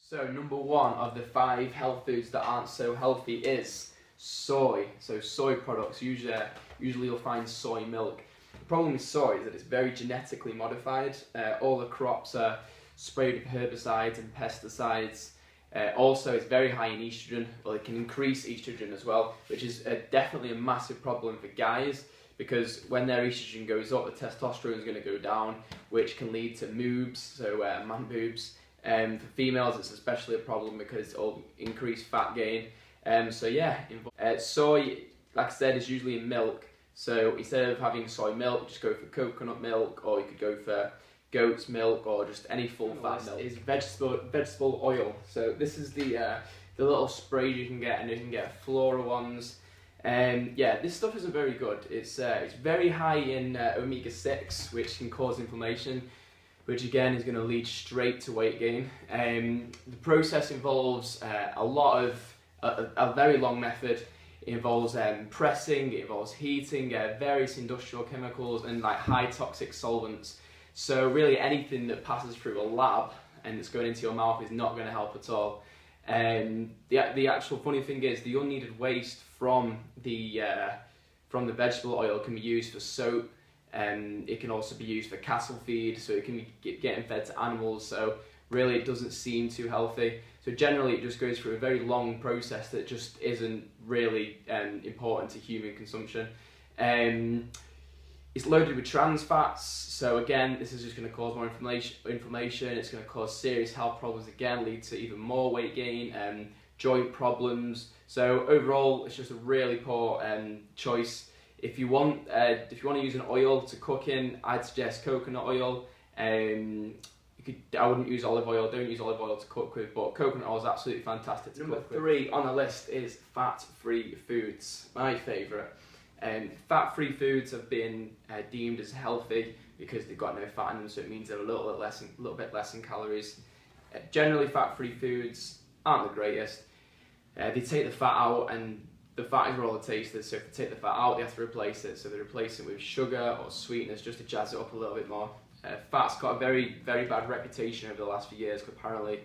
So number one of the 5 health foods that aren't so healthy is soy. So soy products, usually you'll find soy milk. The problem with soy is that it's very genetically modified. All the crops are sprayed with herbicides and pesticides. Also, it's very high in estrogen, well, it can increase estrogen as well, which is definitely a massive problem for guys, because when their estrogen goes up, the testosterone is going to go down, which can lead to moobs, so man boobs. For females, it's especially a problem because it'll increase fat gain. So yeah, soy, like I said, is usually in milk. So instead of having soy milk, just go for coconut milk, or you could go for goat's milk, or just any full fat milk. Is vegetable oil. So this is the little sprays you can get, and you can get flora ones. Yeah, this stuff isn't very good. It's very high in omega-6, which can cause inflammation, which again is going to lead straight to weight gain. The process involves a very long method. It involves pressing, it involves heating, various industrial chemicals, and like high toxic solvents. So really anything that passes through a lab and it's going into your mouth is not going to help at all. The actual funny thing is the unneeded waste from the vegetable oil can be used for soap. It can also be used for cattle feed, so it can be getting fed to animals. So really it doesn't seem too healthy. So generally it just goes through a very long process that just isn't really important to human consumption. It's loaded with trans fats, so again this is just going to cause more inflammation. It's going to cause serious health problems again, lead to even more weight gain, joint problems. So overall it's just a really poor choice. If you want to use an oil to cook in, I'd suggest coconut oil. I wouldn't use olive oil. Don't use olive oil to cook with, but coconut oil is absolutely fantastic to cook with. Number 3 on the list is fat-free foods. My favourite. Fat-free foods have been deemed as healthy because they've got no fat in them, so it means they're a little bit less in calories. Generally, fat-free foods aren't the greatest. They take the fat out, and the fat is where all the taste is. So if they take the fat out, they have to replace it. So they replace it with sugar or sweeteners just to jazz it up a little bit more. Fat's got a very, very bad reputation over the last few years because apparently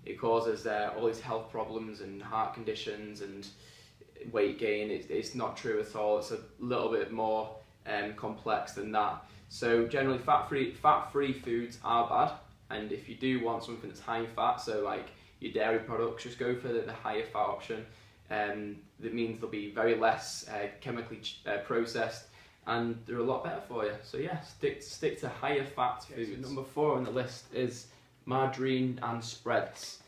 it causes all these health problems and heart conditions and weight gain. It's not true at all. It's a little bit more complex than that. So generally fat-free foods are bad, and if you do want something that's high in fat, so like your dairy products, just go for the higher fat option. That means they'll be very less chemically processed, and they're a lot better for you. So yeah, stick to higher fat foods. So number 4 on the list is margarine and spreads.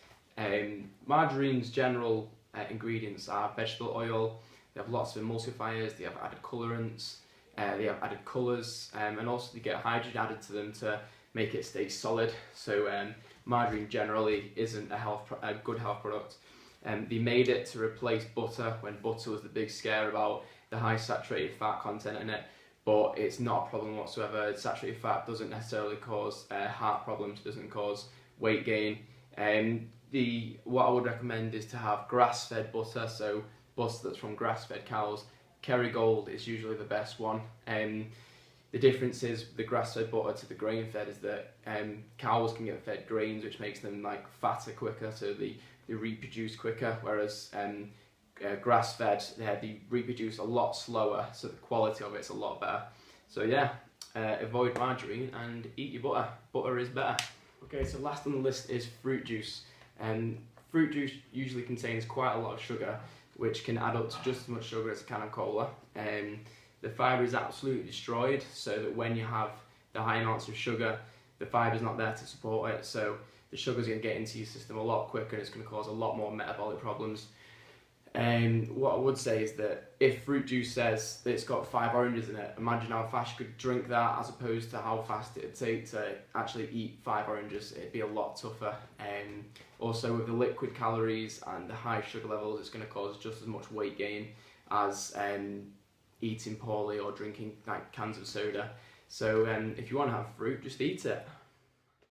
Margarine's general ingredients are vegetable oil. They have lots of emulsifiers, they have added colorants, they have added colours, and also they get hydrogen added to them to make it stay solid. So margarine generally isn't a good health product. They made it to replace butter when butter was the big scare about the high saturated fat content in it, but it's not a problem whatsoever. Saturated fat doesn't necessarily cause heart problems, doesn't cause weight gain. What I would recommend is to have grass-fed butter, so butter that's from grass-fed cows. Kerrygold is usually the best one. The difference is the grass-fed butter to the grain-fed is that cows can get fed grains, which makes them like fatter quicker, so they reproduce quicker, whereas grass-fed they reproduce a lot slower, so the quality of it's a lot better. So yeah, avoid margarine and eat your butter. Butter is better. Okay, so last on the list is fruit juice. Fruit juice usually contains quite a lot of sugar, which can add up to just as much sugar as a can of cola. The fibre is absolutely destroyed, so that when you have the high amounts of sugar, the fibre is not there to support it, so the sugar's going to get into your system a lot quicker, and it's going to cause a lot more metabolic problems. What I would say is that if fruit juice says that it's got 5 oranges in it, imagine how fast you could drink that as opposed to how fast it would take to actually eat 5 oranges. It'd be a lot tougher. Also with the liquid calories and the high sugar levels, it's going to cause just as much weight gain as eating poorly or drinking like cans of soda. So if you want to have fruit, just eat it.